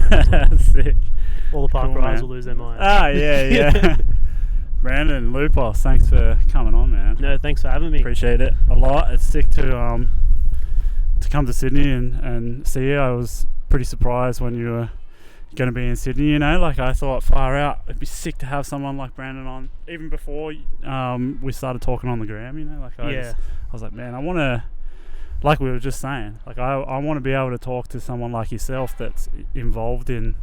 So Sick. all the park Cool, riders man. will lose their minds. Yeah. Brandon, Loupos, thanks for coming on, man. No, thanks for having me. Appreciate it a lot. It's sick to come to Sydney and see you. I was pretty surprised when you were going to be in Sydney, you know, like I thought far out it'd be sick to have someone like Brandon on even before we started talking on the gram, you know, like I was like, man, I want to, like we were just saying, like I want to be able to talk to someone like yourself that's involved in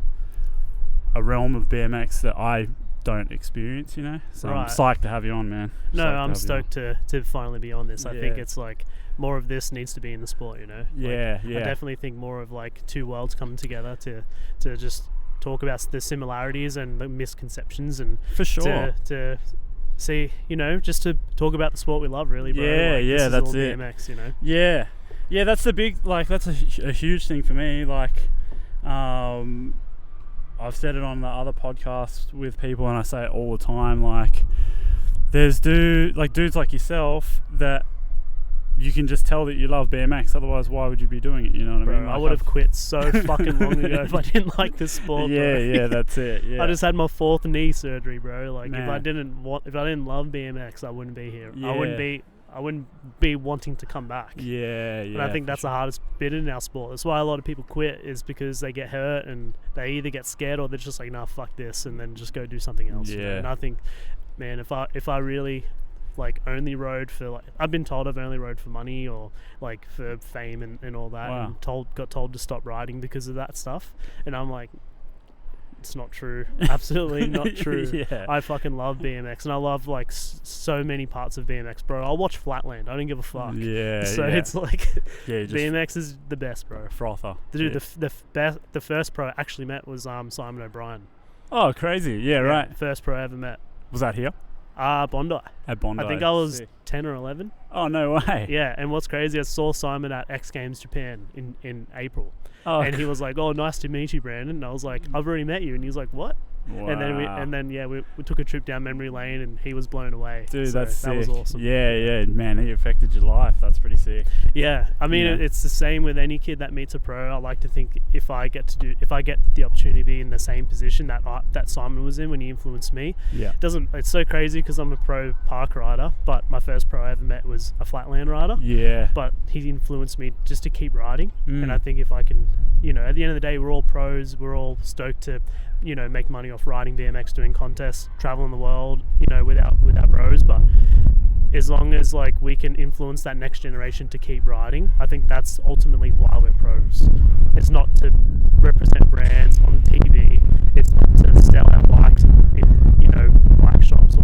a realm of BMX that I don't experience, you know, so Right. I'm psyched to have you on, man. No, I'm stoked to finally be on this. I think it's like more of this needs to be in the sport, you know. Yeah. I definitely think more of like two worlds coming together to just talk about the similarities and the misconceptions, and for sure to see, you know, just to talk about the sport we love, really, bro. That's all it. BMX, you know. Yeah, that's the big, like, that's a huge thing for me. Like, I've said it on the other podcasts with people, and I say it all the time. Like, there's dudes like yourself that you can just tell that you love BMX. Otherwise, why would you be doing it? You know what I mean? Like, I would have quit so fucking long ago if I didn't like this sport. Yeah, that's it. Yeah. I just had my 4th knee surgery, bro. Like, Man. if I didn't love BMX, I wouldn't be here. Yeah. I wouldn't be wanting to come back. Yeah. And I think that's the hardest bit in our sport. That's why a lot of people quit, is because they get hurt and they either get scared or they're just like, nah, fuck this, and then just go do something else. Yeah. You know? And I think, man, if I really like only rode for, like, I've been told I've only rode for money or like for fame and all that. Wow. And got told to stop riding because of that stuff. And I'm like, it's not true. Absolutely not true. Yeah. I fucking love BMX, and I love like so many parts of BMX, bro. I'll watch Flatland. I don't give a fuck. Yeah. So yeah. it's like, just BMX is the best, bro. frother. Dude, the first pro I actually met was Simon O'Brien. Oh, crazy. Yeah, right. First pro I ever met. Was that here? Bondi. At Bondi. I think I was Sick. 10 or 11. Oh, no way. Yeah, and what's crazy, I saw Simon at X Games Japan in April. Oh, And he was like, oh, nice to meet you, Brandon. And I was like, I've already met you. And he was like, what? wow. And then we took a trip down memory lane, and he was blown away. Dude, So that's sick. that was awesome. Yeah, man, he affected your life. That's pretty sick. Yeah, I mean, Yeah. it's the same with any kid that meets a pro. I like to think if I get the opportunity to be in the same position that Simon was in when he influenced me. Yeah. It's so crazy because I'm a pro park rider, but my first pro I ever met was a flatland rider. Yeah. But he influenced me just to keep riding. And I think if I can, you know, at the end of the day, we're all pros. We're all stoked to, you know, make money off riding BMX, doing contests, traveling the world, you know, with our bros. But as long as like we can influence that next generation to keep riding, I think that's ultimately why we're pros. It's not to represent brands on TV. It's not to sell our bikes in, you know, bike shops or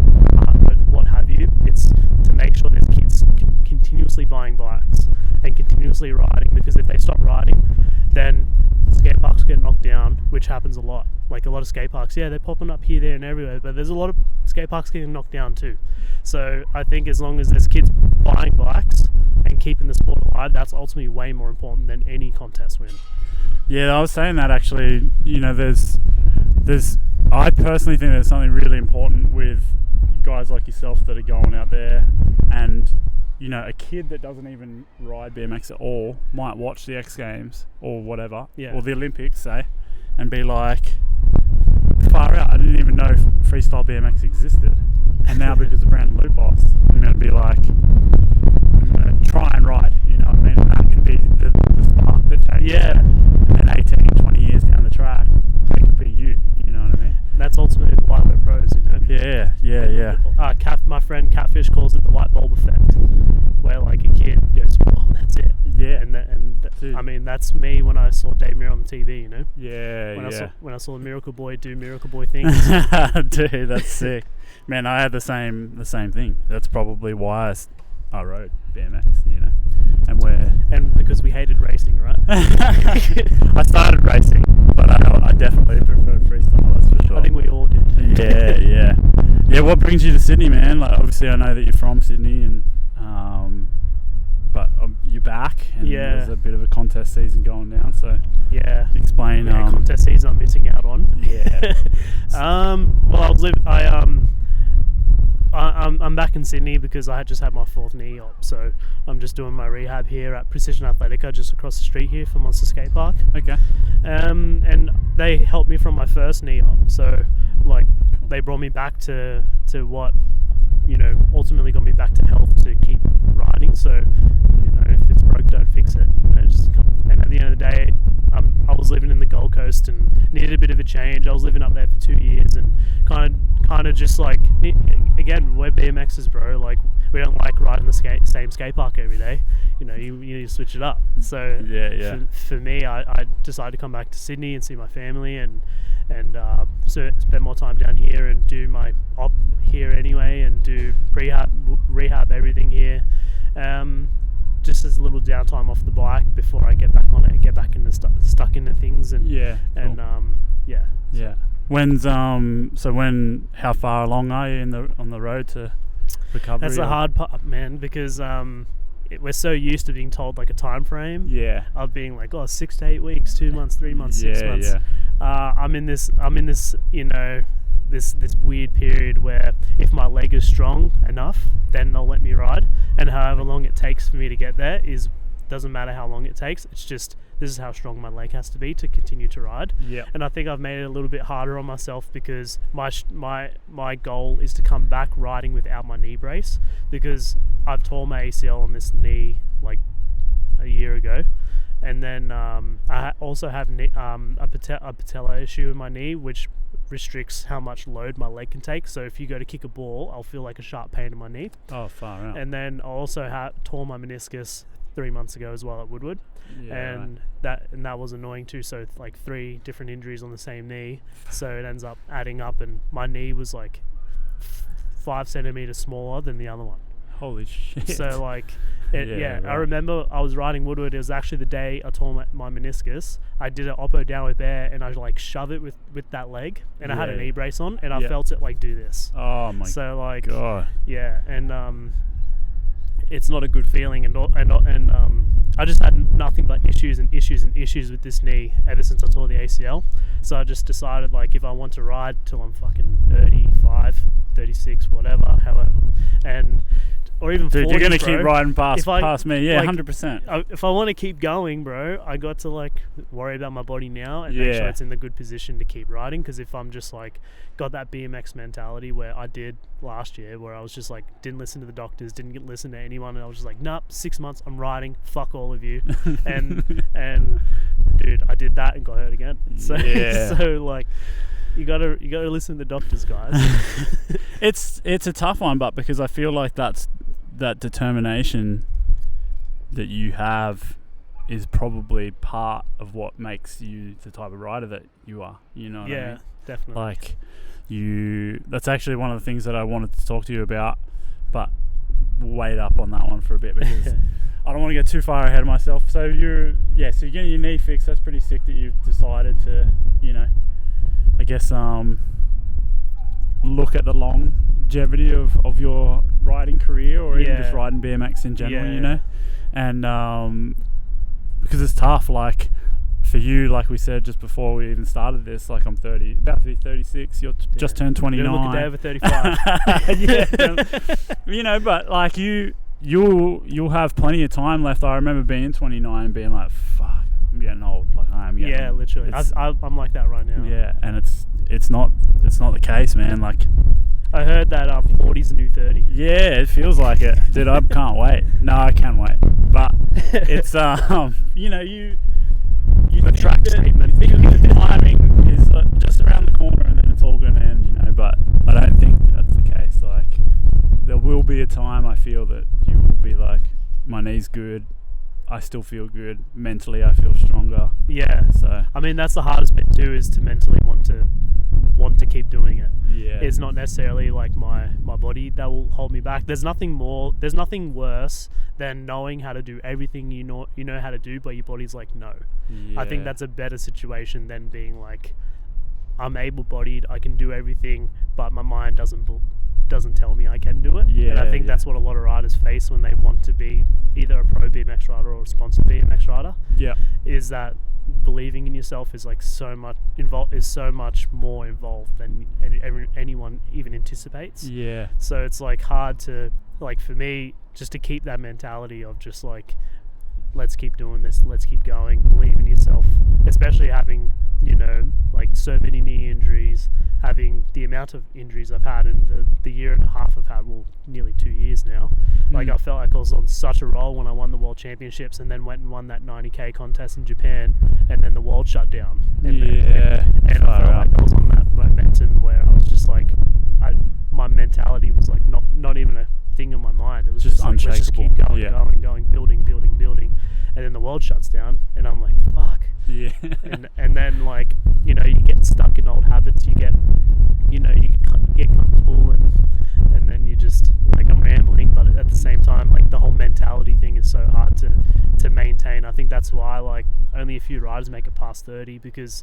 what have you. It's to make sure there's kids continuously buying bikes and continuously riding, because if they stop riding, then skate parks get knocked down, which happens a lot. Like a lot of skate parks, they're popping up here, there and everywhere, but there's a lot of skate parks getting knocked down too. So I think as long as there's kids buying bikes and keeping the sport alive, that's ultimately way more important than any contest win. Yeah, I was saying that actually, you know, there's I personally think there's something really important with guys like yourself that are going out there, and, you know, a kid that doesn't even ride BMX at all might watch the X Games or whatever, or the Olympics, say, and be like, far out, I didn't even know freestyle BMX existed. And now because of Brandon Loupos, I'm going to be like, I'm going to try and ride, you know what I mean? And that can be the spark that takes and then 18, 20 years down the track, they can be you know what I mean? And that's ultimately why we're pros, you know? Yeah. My friend Catfish calls it the light bulb effect, where like a kid goes, whoa, that's it. Yeah. I mean, that's me when I saw Dave Mirra on the TV, you know? When I saw the Miracle Boy do Miracle Boy things. Dude, that's sick. Man, I had the same thing. That's probably why I rode BMX, you know. And because we hated racing, right? I started racing, but I definitely preferred freestyle, that's for sure. I think we all did. Yeah, what brings you to Sydney, man? Like, obviously I know that you're from Sydney, and but you're back, and there's a bit of a contest season going down, so explain. Contest season I'm missing out on. Yeah. Well, I'm back in Sydney because I had just had my 4th knee op, so I'm just doing my rehab here at Precision Athletica just across the street here from Monster Skate Park. Okay. And they helped me from my 1st knee op, so like they brought me back to what, you know, ultimately got me back to health to keep riding. So, you know, if it's broke, don't fix it. And at the end of the day, I was living in the Gold Coast and needed a bit of a change. I was living up there for 2 years and kind of just like, again, we're BMXers, bro. Like, we don't like riding the same skate park every day. You know, you need to switch it up. So for me, I decided to come back to Sydney and see my family and so spend more time down here and do my op here anyway, and do rehab everything here. Just as a little downtime off the bike before I get back on it and get back into stuck into things and When's how far along are you on the road to recovery? That's the hard part, man, because we're so used to being told like a time frame of being like, 6 to 8 weeks, 2 months, 3 months, 6 months. I'm in this you know, this weird period where if my leg is strong enough, then they'll let me ride, and however long it takes for me to get there doesn't matter how long it takes. It's just, this is how strong my leg has to be to continue to ride. And I think I've made it a little bit harder on myself because my goal is to come back riding without my knee brace, because I've torn my ACL on this knee like a year ago. And then I also have a patella issue in my knee, which restricts how much load my leg can take. So if you go to kick a ball, I'll feel like a sharp pain in my knee. Oh, far out. And then I also tore my meniscus 3 months ago as well at Woodward. That was annoying too. So like 3 different injuries on the same knee. So it ends up adding up, and my knee was like 5 centimeters smaller than the other one. Holy shit. So like, I remember I was riding Woodward. It was actually the day I tore my meniscus. I did an oppo down with air, and I like shove it with that leg, and I had a knee brace on, and I felt it like do this. Oh my God. Yeah, and it's not a good feeling, and I just had nothing but issues with this knee ever since I tore the ACL. So I just decided, like, if I want to ride till I'm fucking 35, 36, whatever, however, or even 40, you're gonna bro, keep riding past me, 100%. If I want to keep going, bro, I got to like worry about my body now and make sure it's in the good position to keep riding. Because if I'm just like got that BMX mentality where I did last year, where I was just like didn't listen to the doctors, didn't listen to anyone, and I was just like, nope, 6 months I'm riding, fuck all of you, and dude, I did that and got hurt again. So like, you gotta listen to the doctors, guys. It's a tough one, but because I feel like that determination that you have is probably part of what makes you the type of rider that you are. You know what I mean? Definitely. Like, that's actually one of the things that I wanted to talk to you about, but wait up on that one for a bit because I don't want to get too far ahead of myself. So you're getting your knee fixed. That's pretty sick that you've decided to, you know, I guess look at the longevity of your riding career, or even just riding BMX in general, you know, and because it's tough, like for you, like we said just before we even started this, like I'm about to be 36, you're just turned 29. You look a day over 35. You know, but like you'll have plenty of time left. I remember being 29 and being like, fuck, I'm getting old. Like I am getting old. Literally. I'm like that right now. Yeah, and it's not the case, man. Like, I heard that 40's the new 30. Yeah, it feels like it. Dude, I can't wait. No, I can wait. But it's you know, you track statement. The timing is just around the corner, and then it's all going to end, you know. But I don't think that's the case. Like, there will be a time I feel that you will be like, my knee's good, I still feel good mentally, I feel stronger. Yeah. So I mean, that's the hardest bit too, is to mentally want to keep doing it. Yeah. It's not necessarily like my body that will hold me back. There's nothing worse than knowing how to do everything you know how to do, but your body's like, no. Yeah. I think that's a better situation than being like, I'm able-bodied, I can do everything, but my mind doesn't tell me I can do it. Yeah, and I think that's what a lot of riders face when they want to be either a pro BMX rider or a sponsored BMX rider. Yeah. Is that believing in yourself is like so much more involved than anyone even anticipates. Yeah. So it's like hard to, like, for me, just to keep that mentality of just like, let's keep doing this, let's keep going, believe in yourself, especially having, you know, like so many knee injuries, having the amount of injuries I've had in the year and a half I've had, well, nearly 2 years now. Like, I felt like I was on such a roll when I won the World Championships, and then went and won that 90k contest in Japan, and then the world shut down. And I felt like I was on that momentum where I was just like, my mentality was like not even a thing in my mind. It was just like, let's just keep going, building, and then the world shuts down, and I'm like, fuck. Yeah. and then, like, you know, you get stuck in old habits. You get comfortable, and then you just, like, I'm rambling, but at the same time, like, the whole mentality thing is so hard to maintain. I think that's why, like, only a few riders make it past 30, because,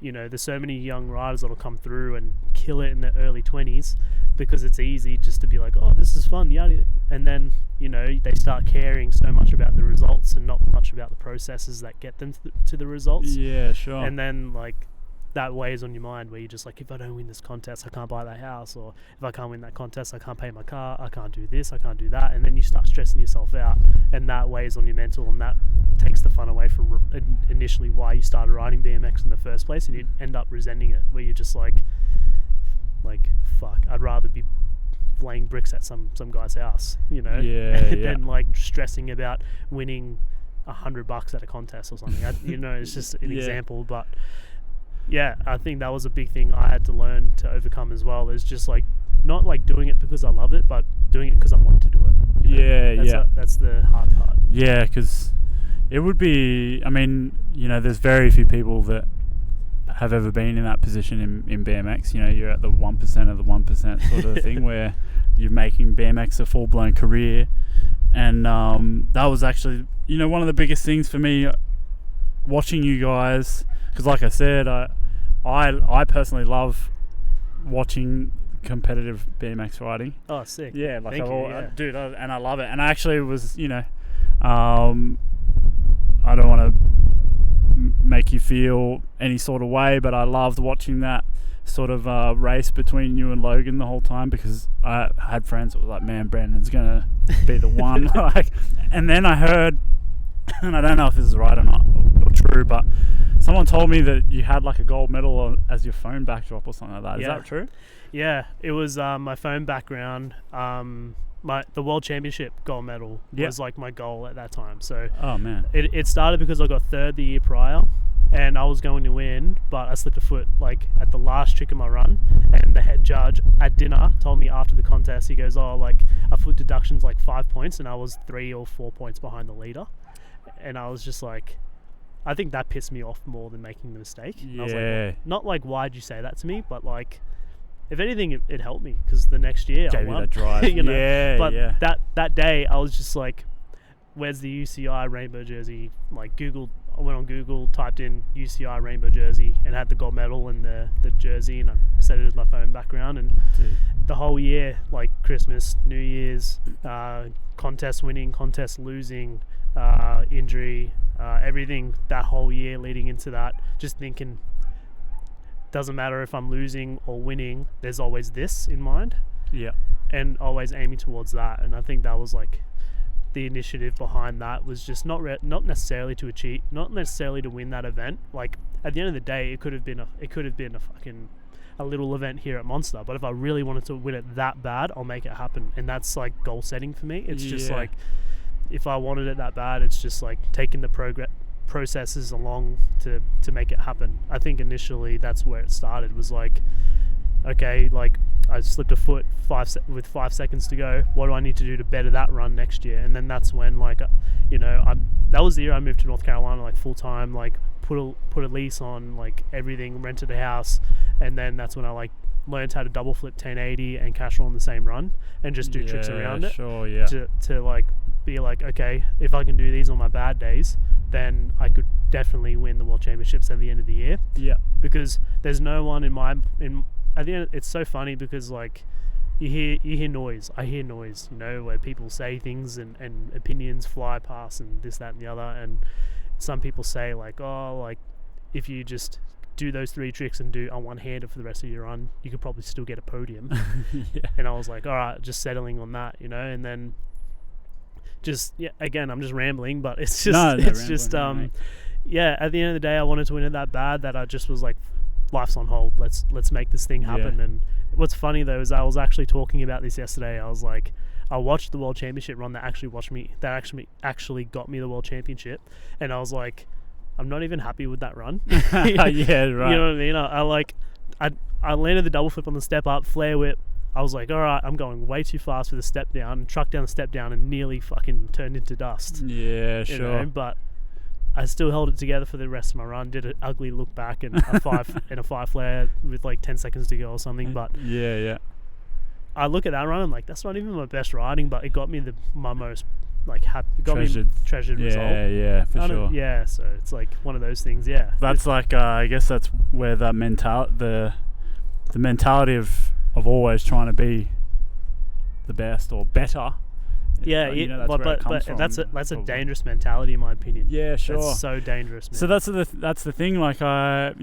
you know, there's so many young riders that'll come through and kill it in their early 20s because it's easy just to be like, oh, this is fun, yada. And then, you know, they start caring so much about the results and not much about the processes that get them to the results. Yeah, sure. And then, like, that weighs on your mind where you're just like, if I don't win this contest, I can't buy that house, or if I can't win that contest, I can't pay my car, I can't do this, I can't do that. And then you start stressing yourself out, and that weighs on your mental, and that takes the fun away from initially why you started riding BMX in the first place, and you end up resenting it, where you're just like fuck, I'd rather be laying bricks at some guy's house, you know, than like stressing about winning $100 at a contest or something. You know, it's just an example, but yeah, I think that was a big thing I had to learn to overcome as well, is just like not like doing it because I love it, but doing it because I want to do it. You know? That's the hard part. Yeah, because it would be, I mean, you know, there's very few people that have ever been in that position in BMX. You know, you're at the 1% of the 1% sort of thing where you're making BMX a full-blown career. And that was actually, you know, one of the biggest things for me watching you guys, because like I said, I personally love watching competitive BMX riding. Oh, sick. Yeah, like Dude, and I love it. And I actually was, you know, I don't want to make you feel any sort of way, but I loved watching that sort of race between you and Logan the whole time, because I had friends that were like, man, Brandon's gonna be the one. Like, and then I heard, and I don't know if this is right or not or true, but someone told me that you had like a gold medal as your phone backdrop or something like that. Is that true? Yeah, it was my phone background. The World Championship gold medal was like my goal at that time. So oh man, it started because I got third the year prior, and I was going to win, but I slipped a foot like at the last trick of my run, and the head judge at dinner told me after the contest, he goes, oh, like a foot deduction's like 5 points, and I was 3 or 4 points behind the leader, and I was just like, I think that pissed me off more than making the mistake. Yeah. I was like, well, not like, why'd you say that to me, but like, if anything, it helped me, because the next year I won. That drive. You know? But that day I was just like, where's the UCI rainbow jersey? Like, I went on Google, typed in UCI rainbow jersey, and had the gold medal and the jersey, and I set it as my phone background. And the whole year, like Christmas, New Year's, contest winning, contest losing, injury, everything that whole year leading into that, just thinking, doesn't matter if I'm losing or winning, there's always this in mind. Yeah. And always aiming towards that. And I think that was like the initiative behind that, was just not necessarily to achieve, not necessarily to win that event. Like, at the end of the day, it could have been a fucking a little event here at Monster, but if I really wanted to win it that bad, I'll make it happen. And that's like goal setting for me. It's just like, if I wanted it that bad, it's just like taking the processes along to make it happen. I think initially that's where it started, was like, okay, like I slipped a foot with 5 seconds to go, what do I need to do to better that run next year? And then that's when, like, you know, that was the year I moved to North Carolina, like full time, like put a lease on like everything, rented a house, and then that's when I like learned how to double flip 1080 and cash roll on the same run and just do tricks around it. To like be like, okay, if I can do these on my bad days, then I could definitely win the World Championships at the end of the year. Yeah. Because there's no one at the end, it's so funny because like you hear noise. I hear noise, you know, where people say things and opinions fly past and this, that and the other, and some people say like, oh, like if you just do those 3 tricks and do on one-hander for the rest of your run, you could probably still get a podium. Yeah. And I was like, all right, just settling on that, you know. And then just again, I'm just rambling, but it's just yeah, at the end of the day, I wanted to win it that bad that I just was like, life's on hold, let's make this thing happen. And what's funny though is I was actually talking about this yesterday. I was like, I watched the World Championship run that actually got me the World Championship, and I was like, I'm not even happy with that run. Yeah, right. You know what I mean? I landed the double flip on the step up, flare whip. I was like, all right, I'm going way too fast for the step down, and trucked down the step down and nearly fucking turned into dust. Yeah, sure. You know? But I still held it together for the rest of my run. Did an ugly look back and a 5 flare with like 10 seconds to go or something. But yeah. I look at that run, I'm like, that's not even my best riding, but it got me my most like happy, treasured result. Yeah, for sure. Yeah, so it's like one of those things. Yeah, that's like I guess that's where the mentality of always trying to be the best or better. Yeah, but that's a dangerous mentality in my opinion. Yeah, sure. That's so dangerous, man. So that's the thing. Like I've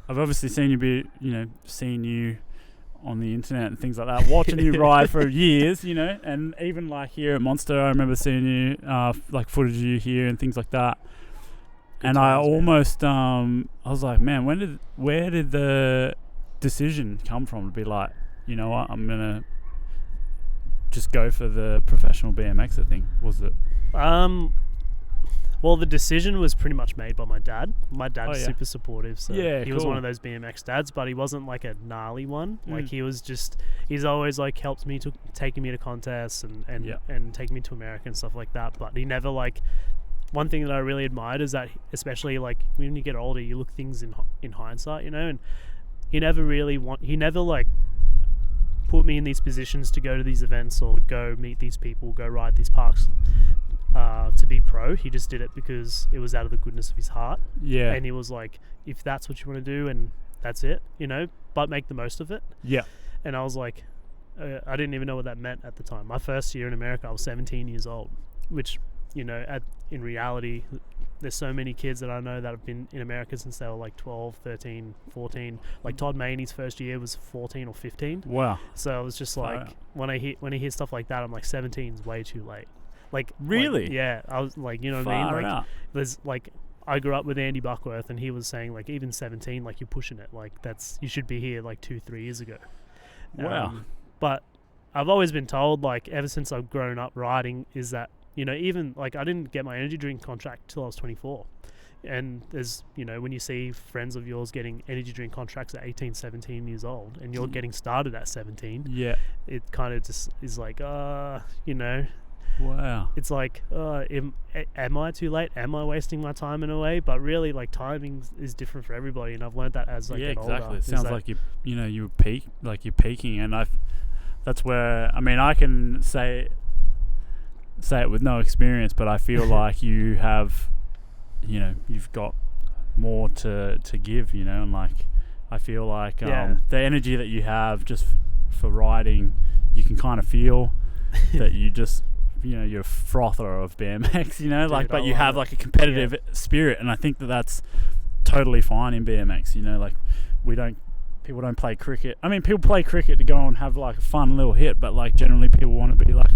obviously seen you on the internet and things like that, watching you ride for years, and even like here at Monster, I remember seeing you like footage of you here and things like that. And I almost I was like, man, where did the decision come from to be like, you know what, I'm gonna just go for the professional BMXer thing? Was it? Well, the decision was pretty much made by my dad. My dad's super supportive, so he was one of those BMX dads, but he wasn't like a gnarly one. Like he's always like helped me taking me to contests and taking me to America and stuff like that. But he never like, one thing that I really admired is that, especially like when you get older, you look things in hindsight, and he never like put me in these positions to go to these events or go meet these people, go ride these parks to be pro. He just did it because it was out of the goodness of his heart. Yeah. And he was like, if that's what you want to do, and that's it, but make the most of it. Yeah. And I was like, I didn't even know what that meant at the time. My first year in America, I was 17 years old, which, in reality, there's so many kids that I know that have been in America since they were like 12, 13, 14. Like Todd Maney's first year was 14 or 15. Wow. So it was just like, when I hear stuff like that, I'm like, 17 is way too late. Like, really? Yeah. I was like, you know what I mean? Like, there's like, I grew up with Andy Buckworth, and he was saying like, even 17, like you're pushing it. Like you should be here like 2-3 years ago. Wow. But I've always been told, like, ever since I've grown up riding, is that, even like I didn't get my energy drink contract till I was 24. And there's, when you see friends of yours getting energy drink contracts at 18, 17 years old, and you're getting started at 17, it kind of just is like, wow. It's like, am I too late? Am I wasting my time in a way? But really, like, timing is different for everybody, and I've learned that as I get older. Yeah, exactly. It sounds like you're peaking, and that's where, I mean, I can say it with no experience, but I feel like you have, you've got more to give, and like, I feel like the energy that you have just for riding, you can kind of feel that you just, you're a frother of BMX, Dude, like, but you have like a competitive spirit, and I think that's totally fine in BMX. Like, people don't play cricket. I mean, people play cricket to go and have like a fun little hit, but like generally people want to be like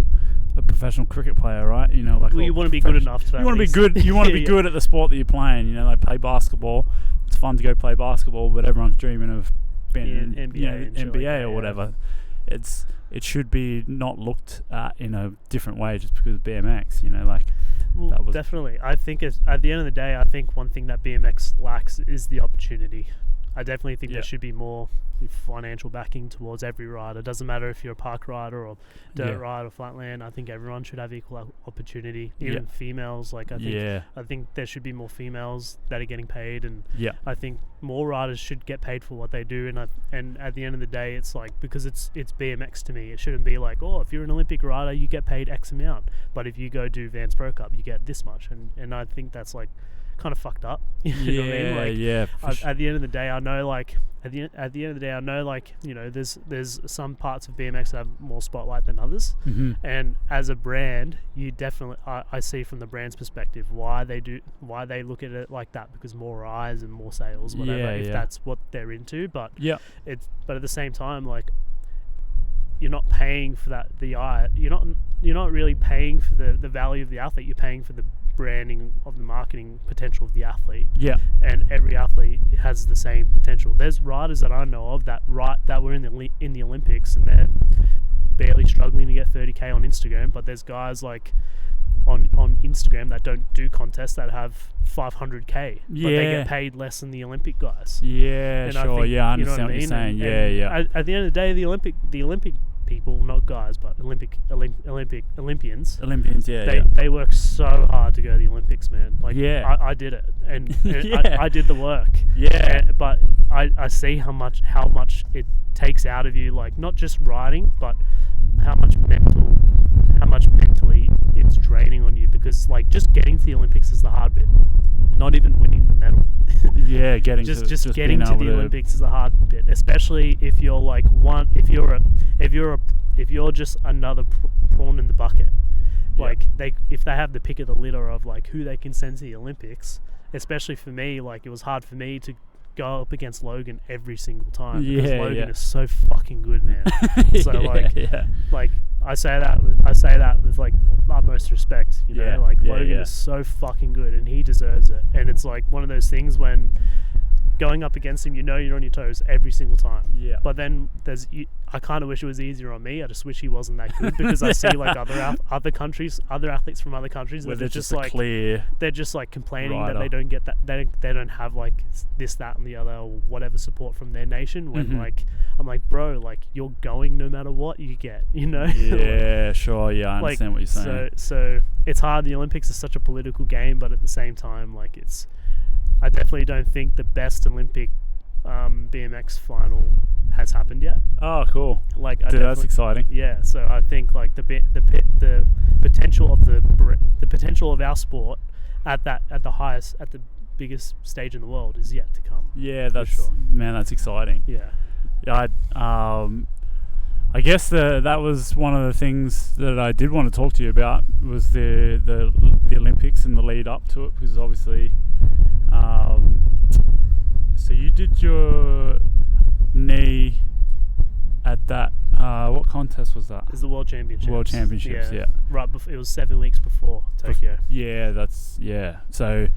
a professional cricket player, right? Like, well, you want to be good enough to. You want to be good. You want to be good at the sport that you're playing. Like, play basketball. It's fun to go play basketball, but everyone's dreaming of being in NBA or whatever. It should be not looked at in a different way just because of BMX, definitely. I think at the end of the day, I think one thing that BMX lacks is the opportunity. I definitely think there should be more financial backing towards every rider. It doesn't matter if you're a park rider or dirt rider or flatland. I think everyone should have equal opportunity. Even females, like I think there should be more females that are getting paid, and I think more riders should get paid for what they do. And at the end of the day, it's like, because it's BMX to me, it shouldn't be like, oh, if you're an Olympic rider, you get paid X amount, but if you go do Vans Pro Cup, you get this much. And I think that's like kind of fucked up. You know what I mean? Like, yeah. at the end of the day, I know like at the end of the day, I know like, you know, there's some parts of BMX that have more spotlight than others, and as a brand, you definitely I see from the brand's perspective why they look at it like that, because more eyes and more sales, whatever, if that's what they're into. But but at the same time, like, you're not paying for the eye. You're not really paying for the value of the athlete. You're paying for the branding of the marketing potential of the athlete. Yeah. And every athlete has the same potential. There's riders that I know of that were in the Olympics and they're barely struggling to get 30k on Instagram, but there's guys like on Instagram that don't do contests that have 500k, but they get paid less than the Olympic guys. Yeah, and sure. I understand what you're saying. At the end of the day, the Olympic people, not guys, but Olympians. They work so hard to go to the Olympics, man. Like, I did it, and I did the work. But I see how much it takes out of you, like not just riding, but how much mentally it's draining on you, because like just getting to the Olympics is the hard bit, not even winning the medal. Getting to the Olympics is the hard bit, especially if you're like if you're just another prawn in the bucket. Like if they have the pick of the litter of like who they can send to the Olympics, especially for me, like it was hard for me to go up against Logan every single time, because Logan is so fucking good, man. So like I say that with like utmost respect, you know, like Logan is so fucking good and he deserves it. And it's like one of those things when going up against him, you know, you're on your toes every single time. But then I kind of wish it was easier on me. I just wish he wasn't that good, because I see like other athletes from other countries where that they're just like clear. They're just like complaining that they don't get that. They don't have like this, that, and the other, or whatever support from their nation. When like I'm like, bro, like you're going no matter what you get, you know. Yeah, sure. Yeah, I understand what you're saying. So it's hard. The Olympics is such a political game, but at the same time, like I definitely don't think the best Olympic BMX final has happened yet. Oh, cool! Like, that's exciting. Yeah, so I think like the potential of the potential of our sport at the biggest stage in the world is yet to come. Yeah, that's exciting. I guess that was one of the things that I did want to talk to you about, was the Olympics and the lead up to it, because obviously. So you did your knee at that. What contest was that? It was the World Championships. World Championships, yeah. Right, it was 7 weeks before Tokyo. So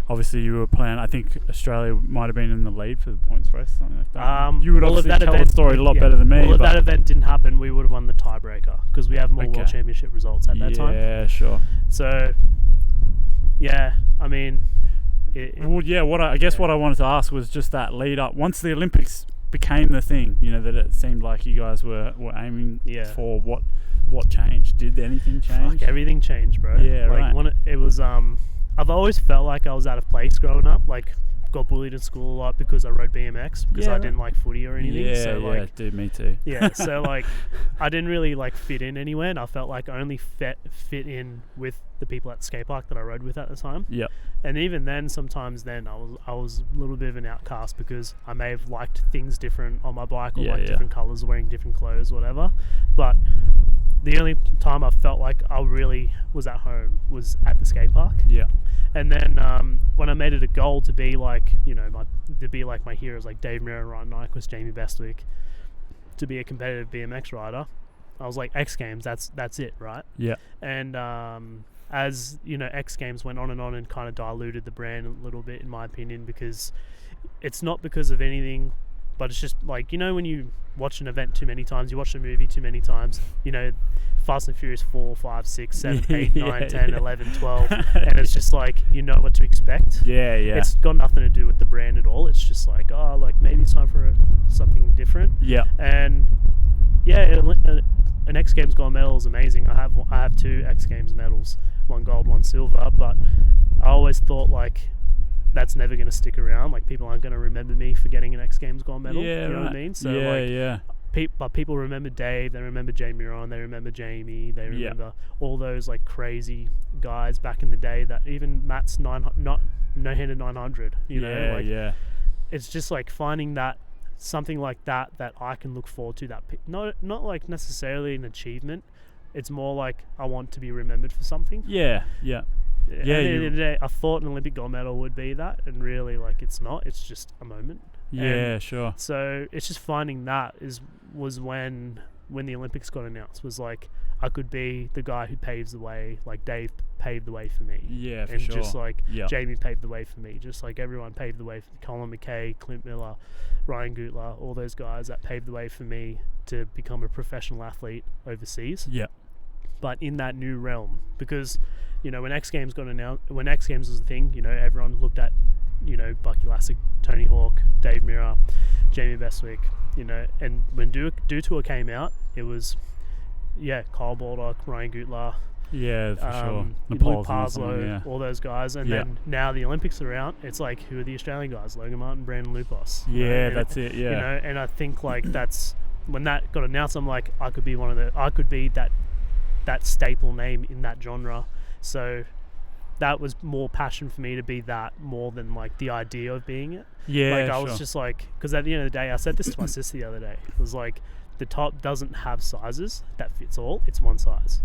obviously you were playing. I think Australia might have been in the lead for the points race, something like that. You would obviously tell the story a lot better than me. Well, if that event didn't happen, we would have won the tiebreaker, because we have more World Championship results at that time. Yeah, sure. So, I mean. What I wanted to ask was just that lead up. Once the Olympics became the thing, you know, that it seemed like you guys were aiming for. What changed? Did anything change? Fuck, everything changed, bro. Yeah, like, right. It was I've always felt like I was out of place growing up. Like, got bullied in school a lot because I rode BMX, because I didn't like footy or anything. Dude, me too. So like I didn't really like fit in anywhere, and I felt like I only fit in with the people at the skate park that I rode with at the time. And even then, sometimes then I was a little bit of an outcast, because I may have liked things different on my bike, or different colours, wearing different clothes, whatever. But the only time I felt like I really was at home was at the skate park. And then when I made it a goal to be like, you know, my heroes like Dave Mirra, Ryan Nyquist, Jamie Bestwick, to be a competitive BMX rider, I was like, X Games, that's it, right? And as you know, X Games went on and kind of diluted the brand a little bit, in my opinion, because it's not because of anything, but it's just like, you know, when you watch an event too many times, you watch a movie too many times, you know, Fast and Furious 4, 5, 6, 7, 8, 9, 10, 11, 12, and it's just like, you know what to expect. It's got nothing to do with the brand at all. It's just like, oh, like maybe it's time for something different. And an X Games gold medal is amazing. I have 2 X Games medals, 1 gold, 1 silver, but I always thought like that's never going to stick around. Like, people aren't going to remember me for getting an X Games gold medal. You know what I mean? So but people remember Dave, they remember Jamie Ron, they remember Jamie, they remember all those like crazy guys back in the day. That even Matt's no-handed 900. It's just like finding that something like that I can look forward to. That not like necessarily an achievement. It's more like I want to be remembered for something. At the end of the day, I thought an Olympic gold medal would be that, and really, like, it's not. It's just a moment. Sure. So it's just finding that was when the Olympics got announced. Was like I could be the guy who paves the way. Like Dave paved the way for me. For sure. Just like Jamie paved the way for me. Just like everyone paved the way for Colin McKay, Clint Miller, Ryan Gutler, all those guys that paved the way for me to become a professional athlete overseas. But in that new realm, because when X Games got announced, when X Games was a thing, everyone looked at Bucky Lassick, Tony Hawk, Dave Mirra, Jamie Bestwick, and when Do Tour came out, it was Kyle Baldock, Ryan Gutler, for sure, Luke Parslow, all those guys, and then now the Olympics are out. It's like, who are the Australian guys? Logan Martin, Brandon Loupos. That's it. And I think like that's when that got announced. I'm like, I could be that staple name in that genre. So that was more passion for me to be that, more than like the idea of being it. I was just like, because at the end of the day, I said this to my sister the other day. It was like, the top doesn't have sizes that fits all. It's one size.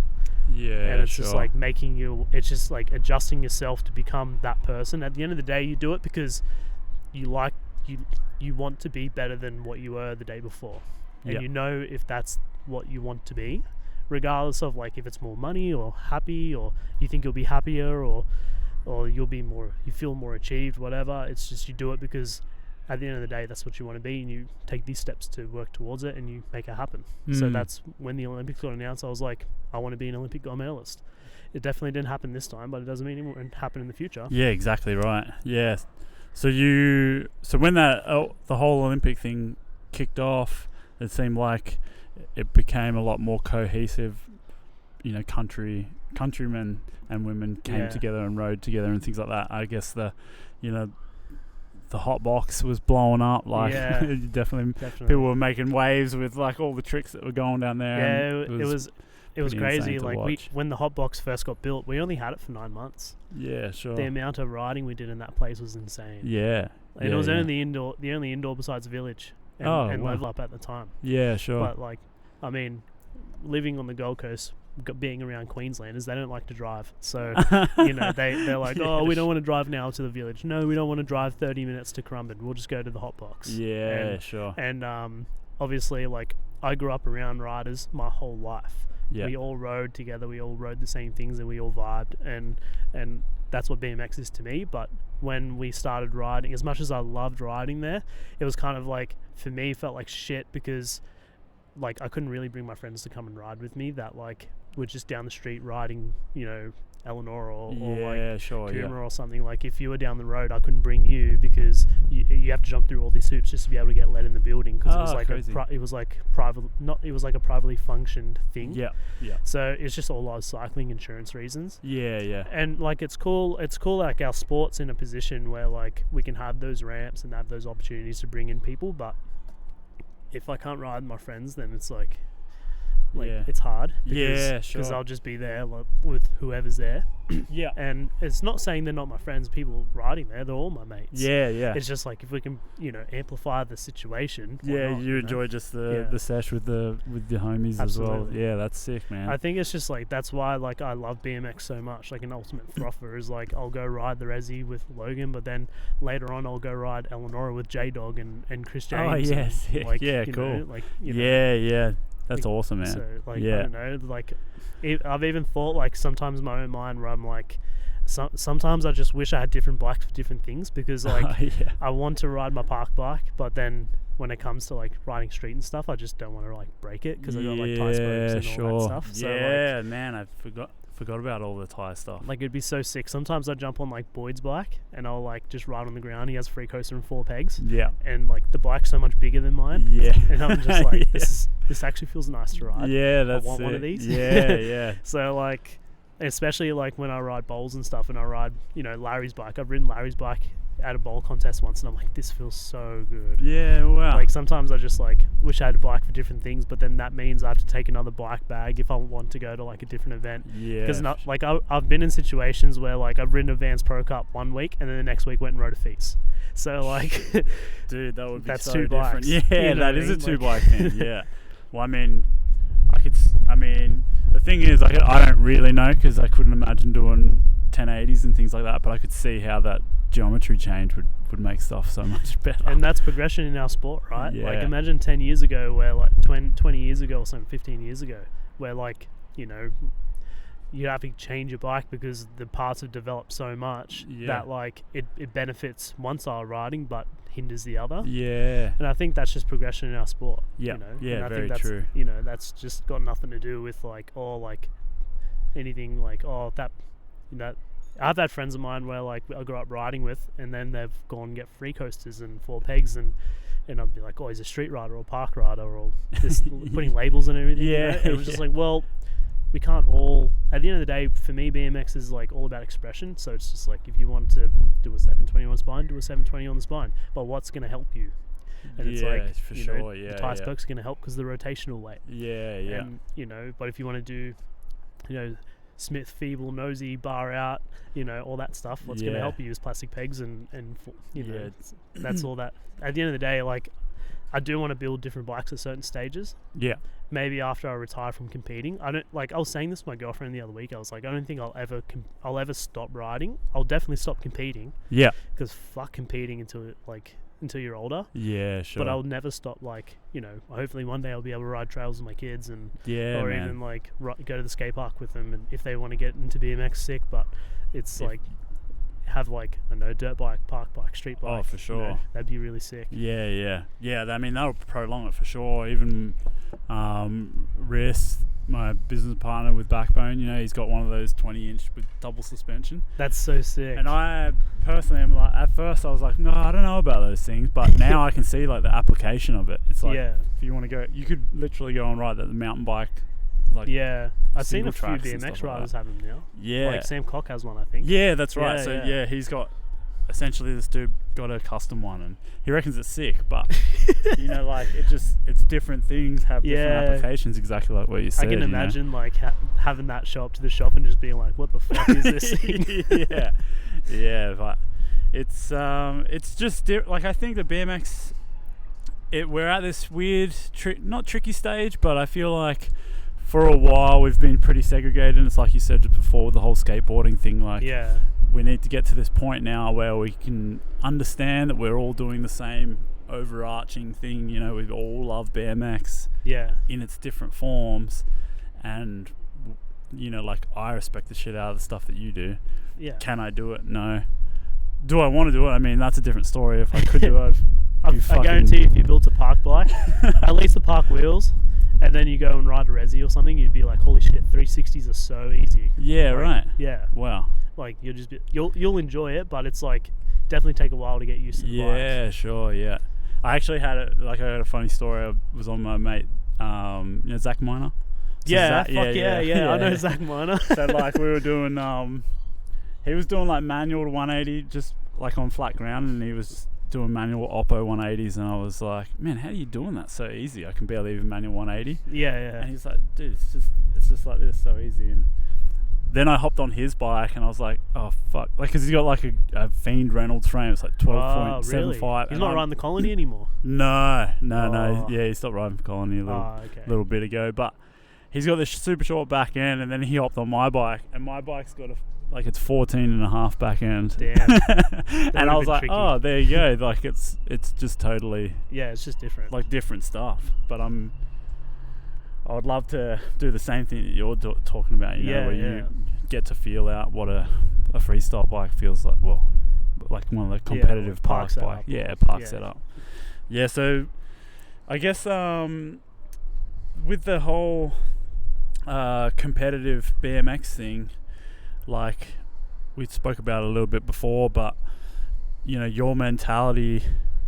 And it's just like it's just like adjusting yourself to become that person. At the end of the day, you do it because you want to be better than what you were the day before, and if that's what you want to be, regardless of like if it's more money or happy, or you think you'll be happier, or you feel more achieved, whatever. It's just you do it because at the end of the day, that's what you want to be, and you take these steps to work towards it, and you make it happen. So that's when the Olympics got announced. I was like, I want to be an Olympic gold medalist. It definitely didn't happen this time, but it doesn't mean it won't happen in the future. Exactly right. So when the whole Olympic thing kicked off, it seemed like it became a lot more cohesive. Countrymen and women came together and rode together and things like that. I guess the Hotbox was blowing up. Like definitely people were making waves with like all the tricks that were going down there. It was crazy. Like when the Hotbox first got built, we only had it for 9 months. Sure. The amount of riding we did in that place was insane. And it was only the only indoor besides Village and Level Up at the time. Sure. But like, I mean, living on the Gold Coast, being around Queenslanders, they don't like to drive. So, they're like, we don't want to drive now to the Village. No, we don't want to drive 30 minutes to Currumbin. We'll just go to the Hotbox. Sure. And obviously, like, I grew up around riders my whole life. We all rode together. We all rode the same things, and we all vibed. And that's what BMX is to me. But when we started riding, as much as I loved riding there, it was kind of like, for me, felt like shit because like I couldn't really bring my friends to come and ride with me that like were just down the street riding, Eleanor or like Kuma or something. Like if you were down the road, I couldn't bring you because you have to jump through all these hoops just to be able to get let in the building, because it was like a privately functioned thing. So it's just all a lot of cycling insurance reasons. And like it's cool like our sport's in a position where like we can have those ramps and have those opportunities to bring in people, but if I can't ride with my friends, then it's like it's hard because I'll just be there with whoever's there. And it's not saying they're not my friends, people riding there, they're all my mates. It's just like if we can amplify the situation, you enjoy just the sesh with the homies. Absolutely. As well. That's sick, man. I think it's just like that's why like I love BMX so much. Like an ultimate frother is like I'll go ride the Resi with Logan, but then later on I'll go ride Eleonora with J-Dog and Chris James. Cool. That's awesome, man. So, like, I don't know, like, I've even thought, like, sometimes in my own mind where I'm like, sometimes I just wish I had different bikes for different things, because, like, I want to ride my park bike, but then when it comes to, like, riding street and stuff, I just don't want to, like, break it, because I got, like, tie spokes and all that stuff. So, man, I forgot about all the tie stuff. Like, it'd be so sick. Sometimes I jump on like Boyd's bike and I'll like just ride on the ground. He has a free coaster and 4 pegs. And like the bike's so much bigger than mine. And I'm just like, this actually feels nice to ride. That's I want one of these. So like, especially like when I ride bowls and stuff, and I ride Larry's bike. I've ridden Larry's bike at a bowl contest once, and I'm like, this feels so good. Yeah, wow. Like sometimes I just like wish I had a bike for different things, but then that means I have to take another bike bag if I want to go to like a different event. Yeah. Because not like I've been in situations where like I've ridden a Vans Pro Cup one week and then the next week went and rode a Feast. So like, dude, that would be that's so two different. bikes. Yeah, You know that what I is a mean? two Like- bike thing. Yeah. Well, I mean, the thing is, I don't really know because I couldn't imagine doing 1080s and things like that, but I could see how that geometry change would make stuff so much better. And that's progression in our sport, right? Yeah. Like imagine 10 years ago where like 20 years ago or something, 15 years ago, where like, you know, you have to change your bike because the parts have developed so much that like it benefits one style of riding but hinders the other. Yeah. And I think that's just progression in our sport. Yeah. You know? Yeah, and I very think that's, true. You know, that's just got nothing to do with like, or like anything like, oh, that, you know, I've had friends of mine where like I grew up riding with, and then they've gone and get free coasters and 4 pegs, and I'd be like, oh, he's a street rider or a park rider or this putting labels and everything. Yeah, You know? And it was just like, well, we can't all. At the end of the day, for me, BMX is like all about expression. So it's just like if you want to do a 720 on the spine, do a 720 on the spine. But what's going to help you? And it's like, for you sure. know, Yeah, the tie yeah. spoke's going to help because of the rotational weight. Yeah, yeah. And, you know, but if you want to do, you know, Smith, feeble, nosy, bar out, you know, all that stuff, what's going to Yeah. help you is plastic pegs and you know, Yeah. that's all that. At the end of the day, like, I do want to build different bikes at certain stages. Yeah. Maybe after I retire from competing, I don't like. I was saying this to my girlfriend the other week. I was like, I don't think I'll ever stop riding. I'll definitely stop competing Yeah. because fuck competing until you're older. Yeah, sure. But I'll never stop. Like, you know, hopefully one day I'll be able to ride trails with my kids and yeah, or man. even like go to the skate park with them, and if they want to get into BMX, sick. But it's like have like dirt bike, park bike, street bike. Oh, for sure. You know, that'd be really sick. Yeah. I mean, that'll prolong it for sure. Even Riss, my business partner with Back Bone, you know, he's got one of those 20-inch with double suspension. That's so sick. And I personally am like, at first I was like, no, I don't know about those things, but now I can see like the application of it. It's like, if you want to go, you could literally go and ride the mountain bike. Like, yeah, I've seen a few tracks and BMX stuff like riders that. have them now. Yeah. Like Sam Cock has one, I think. Yeah, that's right. Yeah, So yeah. he's got, essentially this dude got a custom one and he reckons it's sick, but you know, like it's different things have different applications, exactly like what you said. I can imagine like having that show up to the shop and just being like, what the fuck is this thing? yeah, but it's just like I think the BMX, we're at this weird not tricky stage, but I feel like for a while we've been pretty segregated, and it's like you said just before with the whole skateboarding thing, like we need to get to this point now where we can understand that we're all doing the same overarching thing, you know, we all love BMX in its different forms, and you know, like I respect the shit out of the stuff that you do. Can I do it? No. Do I want to do it? I mean, that's a different story. If I could do it, I guarantee if you built a park bike, at least the park wheels, and then you go and ride a resi or something, you'd be like, holy shit, 360s are so easy. Yeah, like, right. Yeah. Wow. Like you'll enjoy it, but it's like definitely take a while to get used to the bike. Yeah, sure, yeah. I actually had I had a funny story. I was on my mate, you know, Zach Miner. So Yeah, Zach, yeah. I know Zach Miner. So like we were doing, he was doing like manual to 180, just like on flat ground, and he was doing manual Oppo 180s, and I was like, man, how are you doing that so easy? I can barely even manual 180. Yeah. And he's like, dude, it's just like this, so easy. And then I hopped on his bike, and I was like, oh fuck, like, cause he's got like a Fiend Reynolds frame. It's like 12.75. Really? He's not riding the Colony anymore. No. Yeah, he stopped riding for Colony a little bit ago, but he's got this super short back end, and then he hopped on my bike, and my bike's got it's 14.5 back end. Damn. And I was like, tricky. Oh, there you go. Like it's just totally, it's just different, like different stuff. But I would love to do the same thing that you're talking about, you know, where you get to feel out what a freestyle bike feels like. Well, like one of the competitive park bike. Park setup. Yeah, so I guess with the whole competitive BMX thing, like we spoke about it a little bit before, but you know, your mentality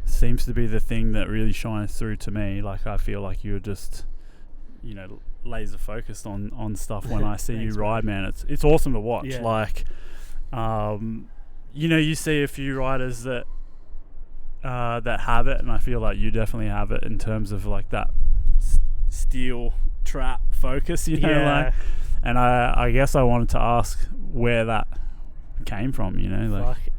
seems to be the thing that really shines through to me. Like I feel like you're just, you know, laser focused on stuff when I see you ride, man. It's awesome to watch. Like you you see a few riders that have it, and I feel like you definitely have it in terms of like that steel trap focus, like. And I guess I wanted to ask where that came from, like.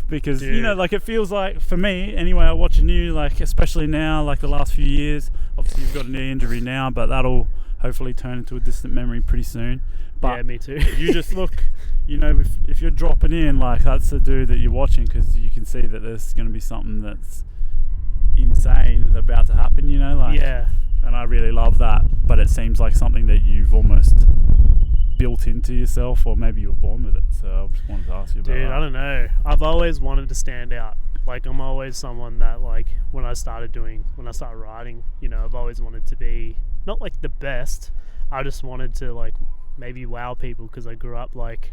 Because Dude. like it feels like, for me anyway, watching you, like especially now, like the last few years, obviously you've got a knee injury now, but that'll hopefully turn into a distant memory pretty soon. But yeah, me too. you just look, if you're dropping in, like that's the dude that you're watching, because you can see that there's going to be something that's insane about to happen, like. Yeah. And I really love that, but it seems like something that you've almost built into yourself, or maybe you were born with it. So I just wanted to ask you about that. Dude, I don't know. I've always wanted to stand out. Like, I'm always someone that, like, when I started riding, I've always wanted to be not like the best. I just wanted to, like, maybe wow people, because I grew up like,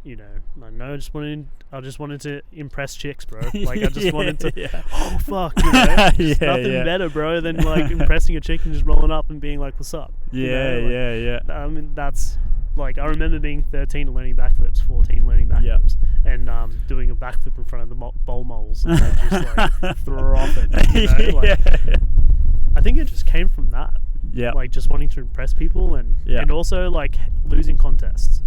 I just wanted to impress chicks, bro. Like, I just wanted to, oh fuck, there's nothing better, bro, than like impressing a chick and just rolling up and being like, what's up? I mean, that's like, I remember being 13 and learning backflips, 14 learning backflips, and doing a backflip in front of the bowl moles, and they just like threw her off it. I think it just came from that. Yeah. Like, just wanting to impress people, and also like losing contests.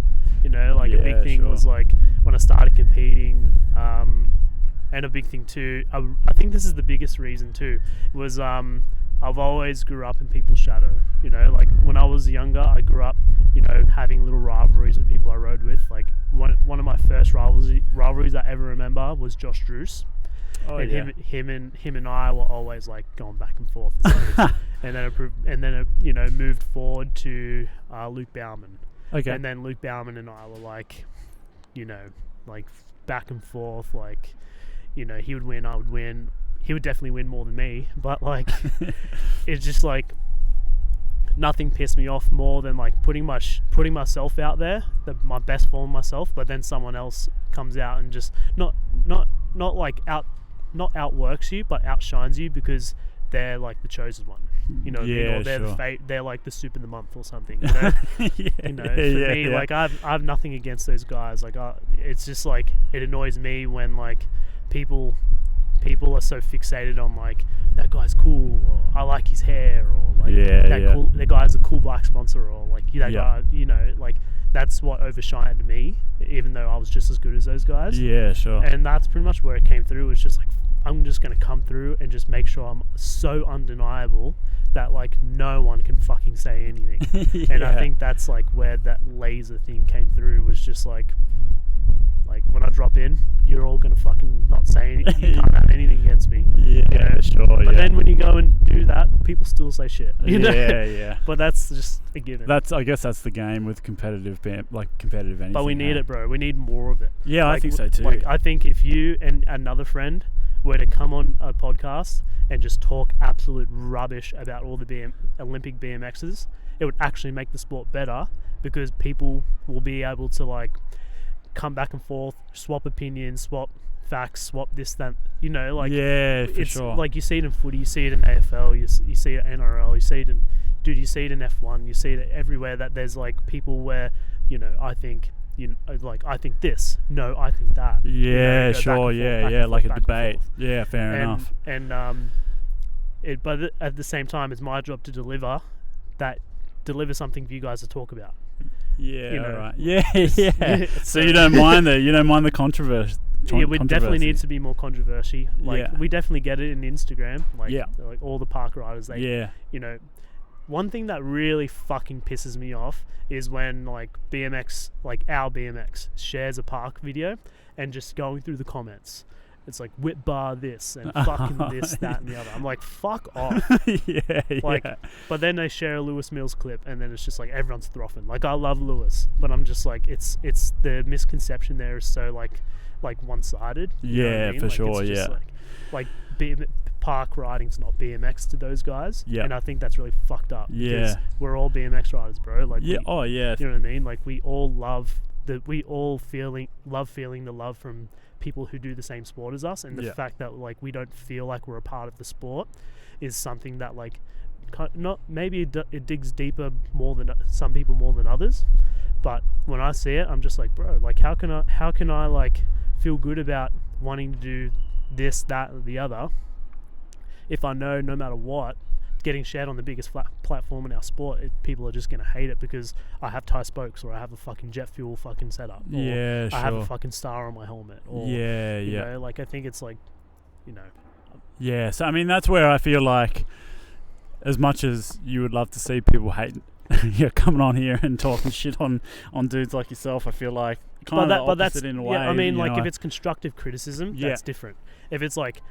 Like a big thing was like when I started competing, and a big thing too, I think this is the biggest reason too, was I've always grew up in people's shadow. Like when I was younger, I grew up, having little rivalries with people I rode with. Like one of my first rivalries I ever remember was Josh Druce. Oh, and him and I were always like going back and forth. and then it moved forward to Luke Bauman. Okay. And then Luke Bauman and I were like, like back and forth. Like, he would win, I would win. He would definitely win more than me. But like, it's just like, nothing pissed me off more than like putting myself out there, my best form of myself. But then someone else comes out and just not outworks you, but outshines you, because they're like the chosen one, or they're they're like the soup of the month or something. For me, like I have nothing against those guys. Like it's just like, it annoys me when like people are so fixated on like, that guy's cool, or I like his hair, or like that guy's a cool bike sponsor, or like guy, like that's what overshined me, even though I was just as good as those guys. Yeah, sure. And that's pretty much where it came through. It's just like, I'm just going to come through and just make sure I'm so undeniable that like no one can fucking say anything. And I think that's like where that laser thing came through, was just like when I drop in, you're all going to fucking not say anything. You can't have anything against me. Sure. But then when you go and do that, people still say shit. Yeah. But that's just a given. I guess that's the game with competitive anything. But we need it, bro. We need more of it. Yeah, I think so too. Like, I think if you and another friend were to come on a podcast and just talk absolute rubbish about all the Olympic BMXs, it would actually make the sport better, because people will be able to like come back and forth, swap opinions, swap facts, swap this, that, for sure. Like, you see it in footy, you see it in AFL, you see it in NRL, you see it in F1, you see it everywhere, that there's like people where, I think, I think this, no, I think that. Yeah, sure, like a debate. Yeah, fair enough. And but at the same time, it's my job to deliver something for you guys to talk about. Yeah, right. Yeah. So you don't mind the controversy. Yeah, we definitely needs to be more controversy. Like, we definitely get it in Instagram. Like, like all the park riders, one thing that really fucking pisses me off is when like BMX, like our BMX, shares a park video and just going through the comments, it's like whip bar this and fucking this, that, and the other. I'm like, fuck off. But then they share a Lewis Mills clip, and then it's just like everyone's frothing. Like, I love Lewis, but I'm just like, it's the misconception there is so like one-sided. You know what I mean? For like, sure. It's just like park riding's not BMX to those guys, and I think that's really fucked up. Because we're all BMX riders, bro. Like, you know what I mean? Like, we all love feeling the love from people who do the same sport as us, and the fact that like we don't feel like we're a part of the sport is something that like, not maybe it digs deeper more than some people, more than others, But when I see it, I'm just like, bro, like how can I like feel good about wanting to do this, that, or the other if I know no matter what, getting shared on the biggest platform in our sport, people are just going to hate it because I have tie spokes, or I have a fucking jet fuel fucking setup, or Yeah, I have a sure. fucking star on my helmet, or Yeah, you yeah. know, like I think it's like, you know, Yeah, so I mean that's where I feel like, as much as you would love to see people hate coming on here and talking shit on dudes like yourself, I feel like kind of the opposite in a way. Yeah, I mean, like know, if it's constructive criticism, Yeah. that's different. If it's like,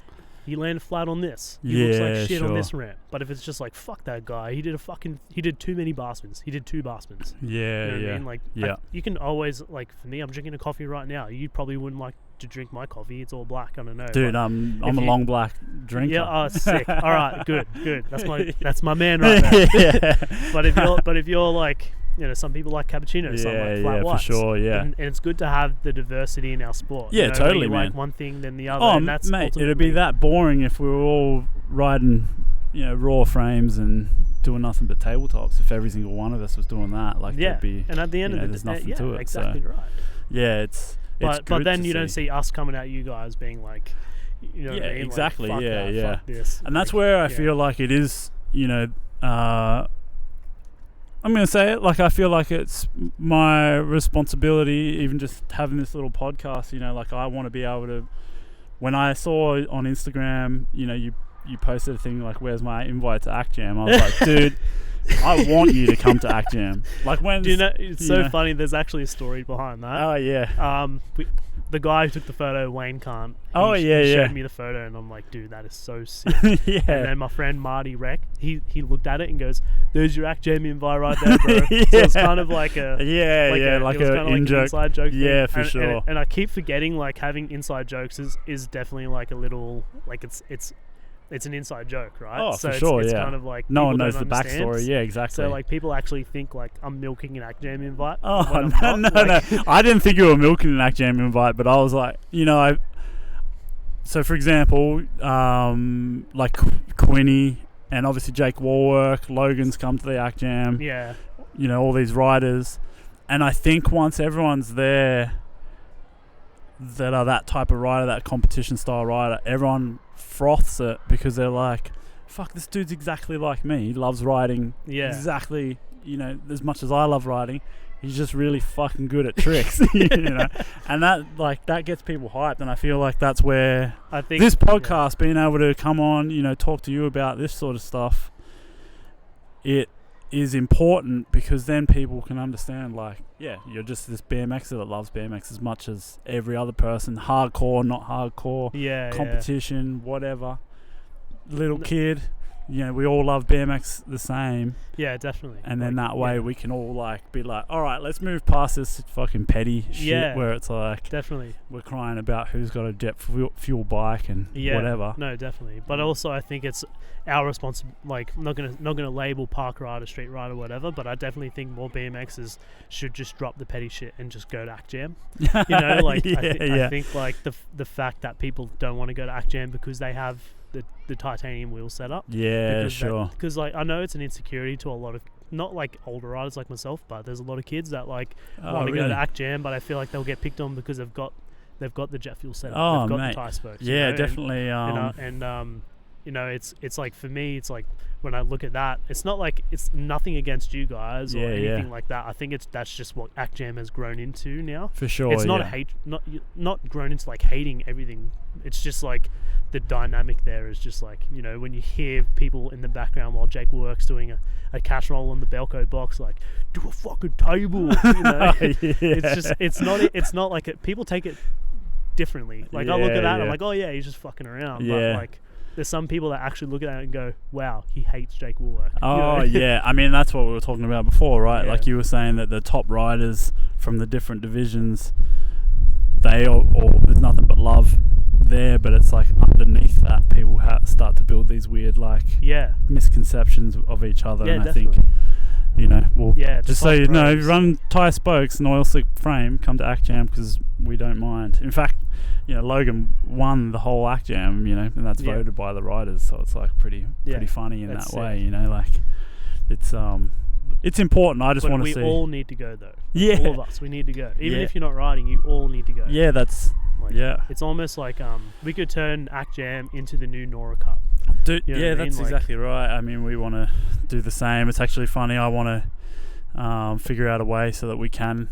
he landed flat on this, he looks like shit on this ramp. But if it's just like, fuck that guy, he did too many bar spins. He did 2 bar spins. Yeah, You know what yeah. I mean? Like, Yeah. you can always, like, for me, I'm drinking a coffee right now. You probably wouldn't like to drink my coffee. It's all black. I don't know. Dude, but I'm a long black drinker. yeah, oh, sick. All right, good. That's my man right there. Yeah. But if you're like, you know, some people like cappuccino, some like flat whites. for sure, yeah. And it's good to have the diversity in our sport. Yeah, you know, totally, where you man. like one thing than the other. Oh, and that's mate, it'd ultimately- be that boring if we were all riding, you know, raw frames and doing nothing but tabletops. If every single one of us was doing that, like, Yeah, there'd be, and at the end you know, of the there's day, nothing yeah, to it. exactly So, right. yeah, it's But good then to you don't see us coming at you guys being like, you know, what I mean? Like, exactly. fuck Yeah, that, yeah. fuck this. And that's Like, where I yeah. feel like it is, you know, I'm going to say it, like I feel like it's my responsibility, even just having this little podcast, you know, like I want to be able to, when I saw on Instagram, you know, you posted a thing like, where's my invite to Act Jam? I was like, dude, I want you to come to Act Jam. Like, when Do you know, it's so funny, there's actually a story behind that. Oh, yeah. The guy who took the photo, Wayne Kant. He He yeah. showed me the photo, and I'm like, dude, that is so sick. Yeah. And then my friend Marty Reck, he looked at it and goes, "There's your Act Jamie invite right there, bro." Yeah. So it's kind of like a like it was a kind of like an in-joke. inside joke thing. Yeah, for and, sure. And I keep forgetting, like, having inside jokes is definitely like a little, like, it's an inside joke, right? Oh, so for sure, it's yeah. kind of like No one people knows don't the understand. backstory. Yeah, exactly. So like people actually think like I'm milking an Act Jam invite. Oh, when I'm no. not. Like, I didn't think you were milking an Act Jam invite, but I was like, you know, so for example, like Quinny and obviously Jake Warwork, Logan's come to the Act Jam, yeah. you know, all these riders. And I think once everyone's there that are that type of rider, that competition style rider, everyone froths it because they're like, fuck, this dude's exactly like me. He loves riding Yeah. exactly, you know, as much as I love riding. He's just really fucking good at tricks, you know, and that gets people hyped. And I feel like that's where I think this podcast, being able to come on, you know, talk to you about this sort of stuff, it is important because then people can understand, like, yeah, you're just this BMXer that loves BMX as much as every other person, hardcore, not hardcore, competition, whatever, little kid. You know, we all love BMX the same. Yeah, definitely. And then like, that way we can all like be like, all right, let's move past this fucking petty shit where it's like definitely we're crying about who's got a jet fuel bike and whatever. No, definitely. But also I think it's our responsibility. Like, not gonna label park rider, street rider, whatever. But I definitely think more BMXers should just drop the petty shit and just go to Act Jam. You know, like I think like the fact that people don't want to go to Act Jam because they have the titanium wheel setup. Yeah, sure. Because like I know it's an insecurity to a lot of, not like older riders like myself, but there's a lot of kids that like want to go to Act Jam, but I feel like they'll get picked on because they've got the jet fuel setup. Oh, they've got mate. the tie spokes. Yeah, you know? definitely. And you know, it's like for me, it's like when I look at that, it's not like it's nothing against you guys or anything like that. I think that's just what Act Jam has grown into now. For sure, it's not not grown into like hating everything. It's just like the dynamic there is just like, you know, when you hear people in the background while Jake works doing a cash roll on the Belco box, like, do a fucking table. You know? It's not like it. People take it differently. Like I look at that, I'm like, oh yeah, he's just fucking around. But like, there's some people that actually look at it and go, wow, he hates Jake Woolwork. Oh, yeah. I mean, that's what we were talking about before, right? Yeah. Like you were saying that the top riders from the different divisions, they all there's nothing but love there, but it's like underneath that, people start to build these weird, like, misconceptions of each other. And I think, you know, just so you know, run tie spokes and oil slick frame, come to Act Jam because we don't mind. In fact, you know, Logan won the whole Act Jam, you know, and that's voted by the riders, so it's like pretty funny in that way, you know, like it's it's important. I just want to see. We all need to go though. Yeah. All of us, we need to go. Even if you're not riding, you all need to go. Yeah, that's It's almost like we could turn Act Jam into the new Nora Cup. Dude, you know that's exactly right. I mean, we want to do the same. It's actually funny. I want to figure out a way so that we can,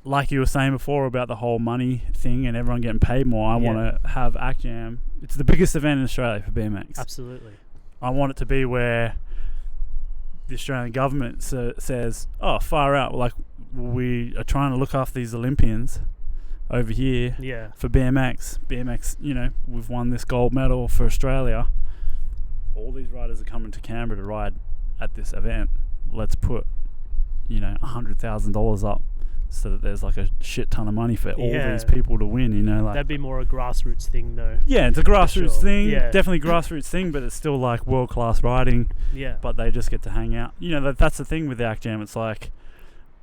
like you were saying before about the whole money thing and everyone getting paid more. I want to have Act Jam. It's the biggest event in Australia for BMX. Absolutely. I want it to be where the Australian government says, "Oh, far out! Like we are trying to look after these Olympians over here for BMX. BMX, we've won this gold medal for Australia. All these riders are coming to Canberra to ride at this event. Let's put, $100,000 up so that there's like a shit ton of money for all these people to win. That'd be more a grassroots thing, though. Yeah, it's a grassroots thing. Yeah. Definitely grassroots thing, but it's still like world class riding. Yeah. But they just get to hang out. That's the thing with the Act Jam. It's like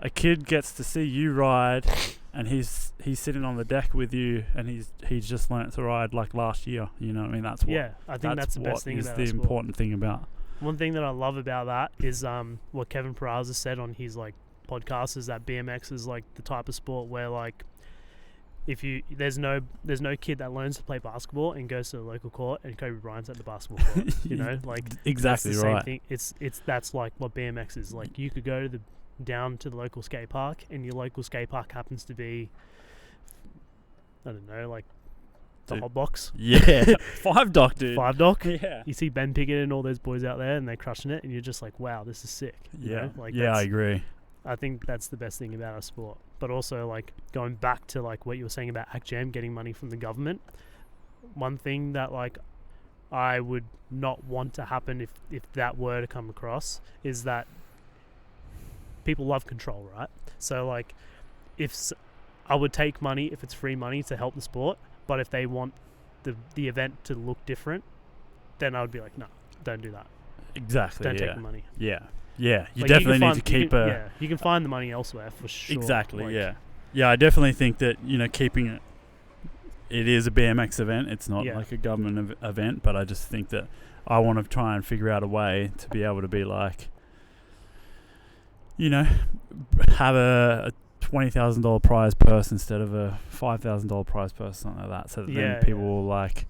a kid gets to see you ride, and he's sitting on the deck with you, and he's just learnt to ride like last year. You know what I mean? That's what. I think that's the best thing about the important thing about. One thing that I love about that is what Kevin Peraza said on his podcast is that BMX is like the type of sport where like if there's no kid that learns to play basketball and goes to the local court and Kobe Bryant's at the basketball court. Exactly that's the right. Same thing. That's like what BMX is like. You could go down to the local skate park, and your local skate park happens to be, I don't know, like the Hotbox. Yeah. Five Dock, dude. Five Dock. Yeah. You see Ben Pickett and all those boys out there, and they're crushing it, and you're just like, wow, this is sick. I agree. I think that's the best thing about our sport. But also, like, going back to like what you were saying about Act Jam getting money from the government, one thing that like I would not want to happen if that were to come across is that people love control, right? So like I would take money if it's free money to help the sport, but if they want the event to look different, then I would be like, no, don't do that. Exactly. Don't take the money. Yeah. You definitely need to keep you can find the money elsewhere for sure. Exactly. Yeah, I definitely think that keeping it is a BMX event. It's not like a government event, but I just think that I want to try and figure out a way to be able to be like, have a $20,000 prize purse instead of a $5,000 prize purse, something like that. So that then people will like,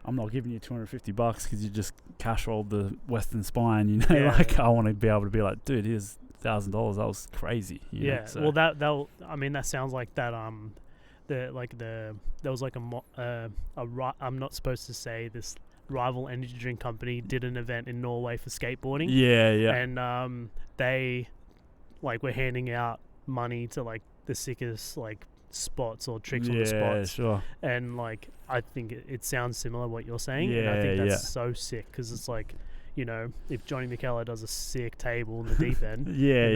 I'm not giving you $250 because you just cash rolled the Western Spine. I want to be able to be like, dude, here's $1,000. That was crazy. So. Well, that sounds like that. There was like I'm not supposed to say this. Rival energy drink company did an event in Norway for skateboarding. Yeah. And they were handing out money to like the sickest like spots or tricks on the spots. Sure. And like I think it sounds similar what you're saying. And I think that's so sick because it's like, if Johnny McKellar does a sick table in the deep end,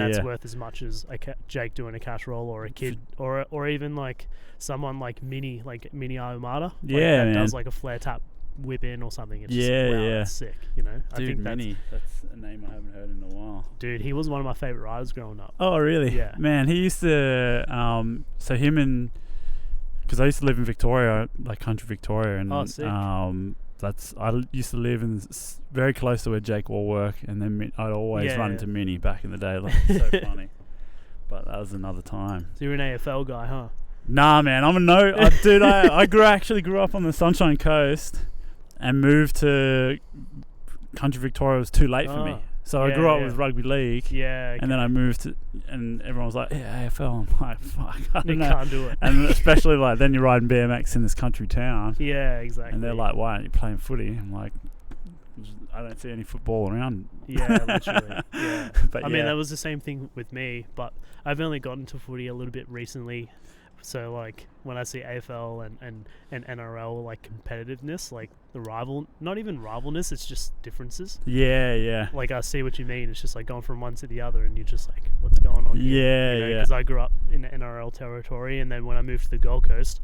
that's worth as much as Jake doing a cash roll or a kid or even like someone like Mini Armada. That does like a flare tap whip in or something. It's just, that's sick. Dude, I think Mini, that's a name I haven't heard in a while. Dude, he was one of my favorite riders growing up. Oh, really? Yeah. Man, he used to. So him and because I used to live in Victoria, like country Victoria, and sick. I used to live in very close to where Jake will work, and then I'd always run into Mini back in the day. Like, so funny. But that was another time. So you're an AFL guy, huh? Nah, man, I'm a dude. I actually grew up on the Sunshine Coast. And moved to country Victoria was too late for me. So I grew up with rugby league. Yeah. Okay. And then I moved to, and everyone was like, yeah, AFL. I'm like, fuck, I don't know. Can't do it. And especially like then you're riding BMX in this country town. Yeah, exactly. And they're like, why aren't you playing footy? I'm like, I don't see any football around. Yeah, literally. Yeah. But I mean, that was the same thing with me, but I've only gotten into footy a little bit recently. So like when I see AFL and NRL like competitiveness, like the not even rivalness, it's just differences. Yeah. Like I see what you mean. It's just like going from one to the other, and you're just like, what's going on here? Yeah. Because I grew up in the NRL territory, and then when I moved to the Gold Coast,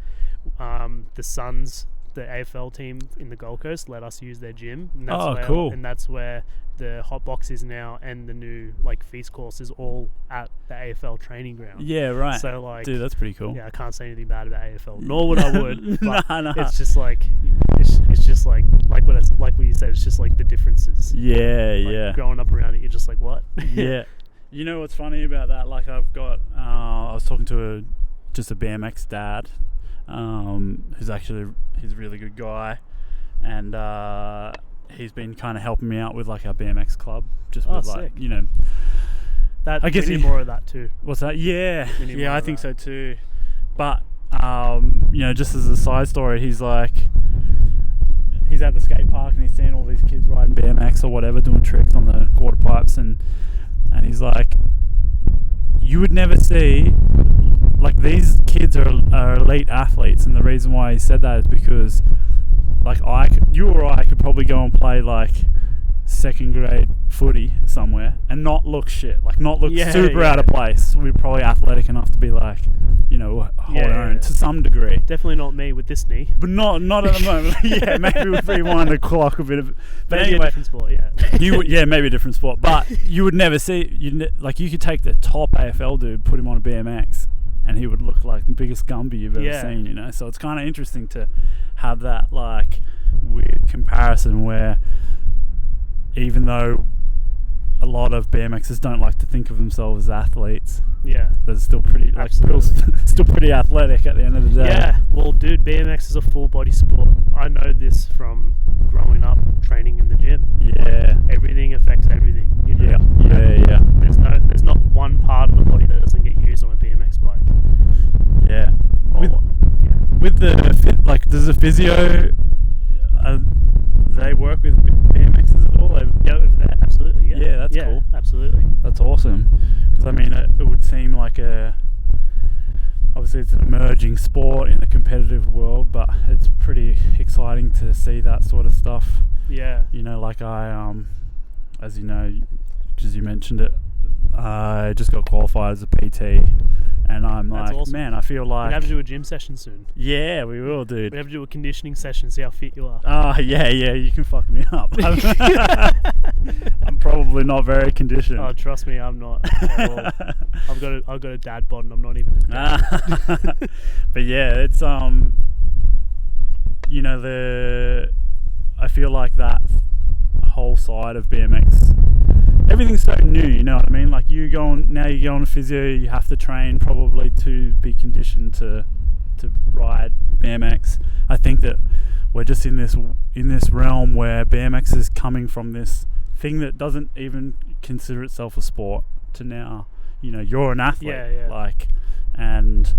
the Suns, the AFL team in the Gold Coast, let us use their gym. And that's cool. And that's where the Hotbox is now, and the new like feast course is all at the AFL training ground. Yeah, right. So like, dude, that's pretty cool. Yeah, I can't say anything bad about AFL, nor would I would. But No. it's just like, it's just like what you said. It's just like the differences. Yeah. Growing up around it, you're just like, what? Yeah. You know what's funny about that? Like I've got, I was talking to just a BMX dad, he's a really good guy, and he's been kind of helping me out with like our BMX club, just with like, sick. That I guess we need more of that too. What's that? Yeah, I think so too. But just as a side story, he's at the skate park and he's seeing all these kids riding BMX or whatever, doing tricks on the quarter pipes, and he's like, you would never see, like, these kids are elite athletes, and the reason why he said that is because, like, you or I could probably go and play like second grade footy somewhere and not look shit, like not look super out of place. We're probably athletic enough to be like, hold our own to some degree. Definitely not me with this knee, but not at the moment. Yeah, maybe if we rewind the clock a bit of, but maybe anyway, a different sport. Maybe a different sport, but you would never see, you could take the top AFL dude, put him on a BMX, and he would look like the biggest Gumby you've ever seen, so it's kind of interesting to have that like weird comparison where, even though a lot of BMXers don't like to think of themselves as athletes, they're still pretty still pretty athletic at the end of the day. Yeah, well, dude, BMX is a full body sport. I know this from growing up training in the gym. Yeah, everything affects everything. Yeah. There's not one part of the body that doesn't get used on a BMX bike. Yeah. With the does the physio they work with BMXs at all? Absolutely. Yeah, that's cool. Absolutely. That's awesome. Because I mean, it would seem like obviously it's an emerging sport in a competitive world, but it's pretty exciting to see that sort of stuff. Yeah. Like I, as you know, as you mentioned it, I just got qualified as a PT. And I'm like, awesome. Man, I feel like... We have to do a gym session soon. Yeah, we will, dude. We have to do a conditioning session, see how fit you are. Yeah, you can fuck me up. I'm probably not very conditioned. Oh, trust me, I'm not at all. I've got a dad bod and I'm not even a dad. But yeah, it's, I feel like that whole side of BMX, everything's so new, you know what I mean? Like you go on physio, you have to train probably to be conditioned to ride BMX. I think that we're just in this realm where BMX is coming from this thing that doesn't even consider itself a sport to now, you're an athlete, like, and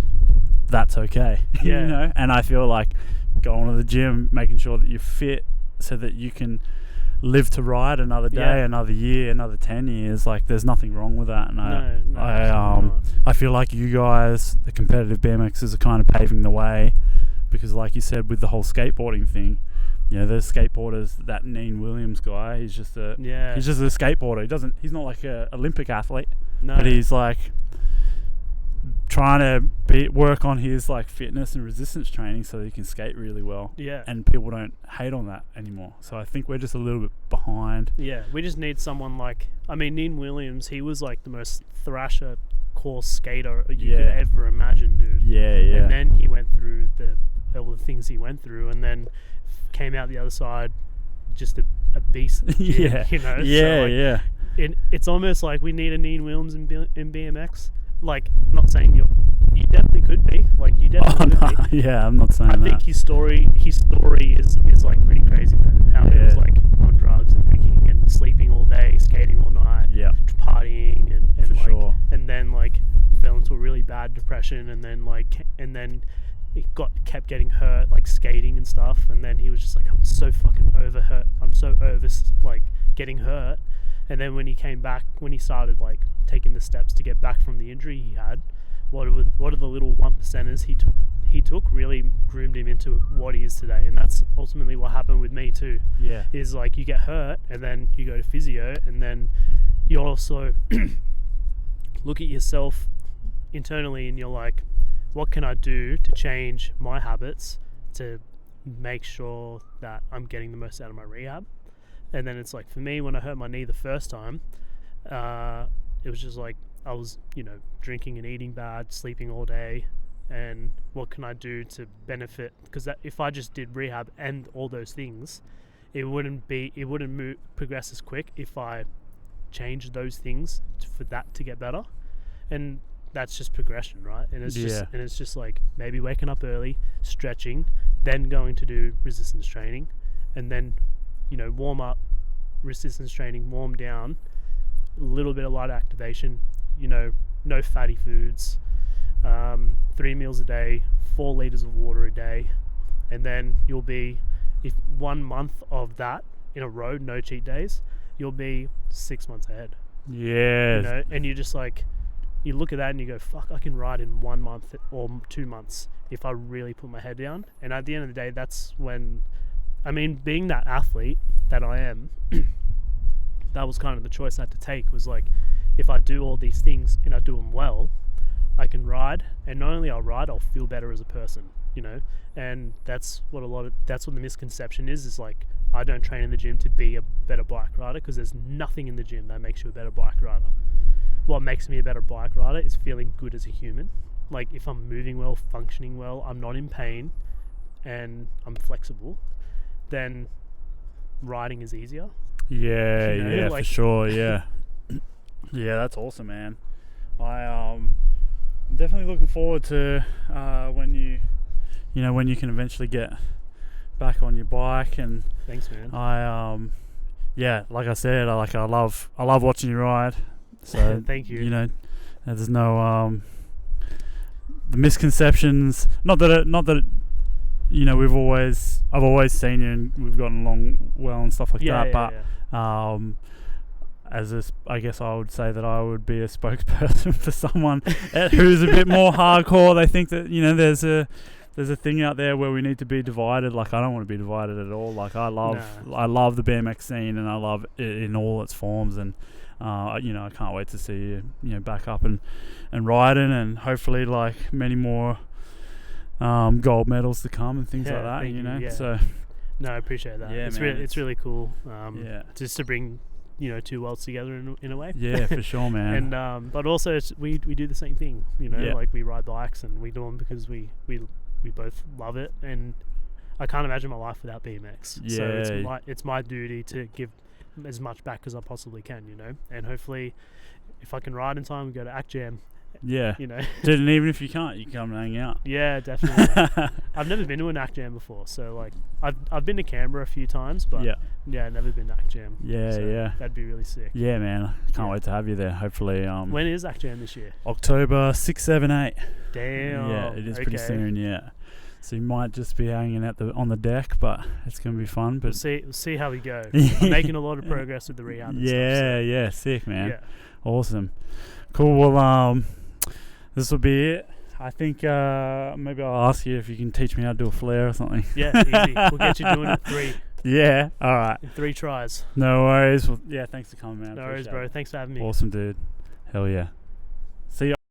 that's okay. And I feel like going to the gym, making sure that you're fit so that you can live to ride another day, another year, another 10 years. Like, there's nothing wrong with that. And I feel like you guys, the competitive BMXers, are kind of paving the way, because like you said, with the whole skateboarding thing, there's skateboarders, that Neen Williams guy, he's just a skateboarder. He's not like a Olympic athlete, but he's like trying to work on his like fitness and resistance training so that he can skate really well. Yeah. And people don't hate on that anymore. So I think we're just a little bit behind. Yeah. We just need someone like, Neen Williams, he was like the most thrasher course skater you could ever imagine, dude. Yeah. And then he went through all the things he went through, and then came out the other side just a beast. It's almost like we need a Neen Williams in BMX. Like, not saying you definitely could be. Like, you definitely could be. Yeah, I'm not saying that. I think his story is like pretty crazy though. How he was like on drugs and drinking and sleeping all day, skating all night, partying and for like, sure. And then like fell into a really bad depression, and then he kept getting hurt, like skating and stuff, and then he was just like, I'm so fucking over like getting hurt. And then when he came back, when he started like taking the steps to get back from the injury he had, what are the little 1%ers he took really groomed him into what he is today. And that's ultimately what happened with me too. Yeah. Is like, you get hurt and then you go to physio, and then you also look at yourself internally and you're like, what can I do to change my habits to make sure that I'm getting the most out of my rehab? And then it's like, for me, when I hurt my knee the first time, it was just like, I was, drinking and eating bad, sleeping all day, and what can I do to benefit, because if I just did rehab and all those things, it wouldn't progress as quick if I changed those things for that to get better. And that's just progression, right? And it's just like maybe waking up early, stretching, then going to do resistance training, and then warm up, resistance training, warm down, a little bit of light activation, no fatty foods, 3 meals a day, 4 liters of water a day, and then you'll be, if 1 month of that in a row, no cheat days, you'll be 6 months ahead. Yeah. And you just like, you look at that and you go, fuck, I can ride in 1 month or 2 months if I really put my head down. And at the end of the day, that's when, being that athlete that I am, that was kind of the choice I had to take, was like, if I do all these things and I do them well, I can ride, and not only I'll ride, I'll feel better as a person, and that's what the misconception is like, I don't train in the gym to be a better bike rider, because there's nothing in the gym that makes you a better bike rider. What makes me a better bike rider is feeling good as a human. Like, if I'm moving well, functioning well, I'm not in pain, and I'm flexible, then riding is easier. Yeah, for sure. Yeah. Yeah, that's awesome, man. I'm definitely looking forward to when you can eventually get back on your bike. And thanks, man. Like I said, I love watching you ride. So thank you. There's no the misconceptions. Not that I've always seen you and we've gotten along well and stuff like that. But I guess I would say that I would be a spokesperson for someone who's a bit more hardcore. They think that there's a thing out there where we need to be divided. Like, I don't want to be divided at all. Like, I love the BMX scene, and I love it in all its forms. And I can't wait to see you back up and riding, and hopefully like many more gold medals to come and things like that. Yeah. So no, I appreciate that. Yeah, it's really cool. Just to bring two worlds together in a way. Yeah, for sure, man. And but also we do the same thing. Like, we ride bikes and we do them because we both love it, and I can't imagine my life without BMX. Yeah. So it's my duty to give as much back as I possibly can, and hopefully if I can ride in time, we go to Act Jam. Yeah. Dude, and even if you can't, you can come and hang out. Yeah, definitely. I've never been to an Act Jam before, so like I've been to Canberra a few times, but I've never been to Act Jam. Yeah. That'd be really sick. Yeah, man. Can't wait to have you there. Hopefully. When is Act Jam this year? October 6, 7, 8. Damn. Yeah, it is pretty soon. Yeah. So you might just be hanging out on the deck, but it's gonna be fun. But we'll see how we go. I'm making a lot of progress with the rehab. And stuff, so. Yeah, sick, man. Yeah. Awesome. Cool. Well, this will be it. I think maybe I'll ask you if you can teach me how to do a flare or something. Yeah, easy. We'll get you doing it 3. Yeah. All right. In 3 tries. No worries. Well, yeah. Thanks for coming, man. No worries, bro. Thanks for having me. Awesome, dude. Hell yeah. See ya.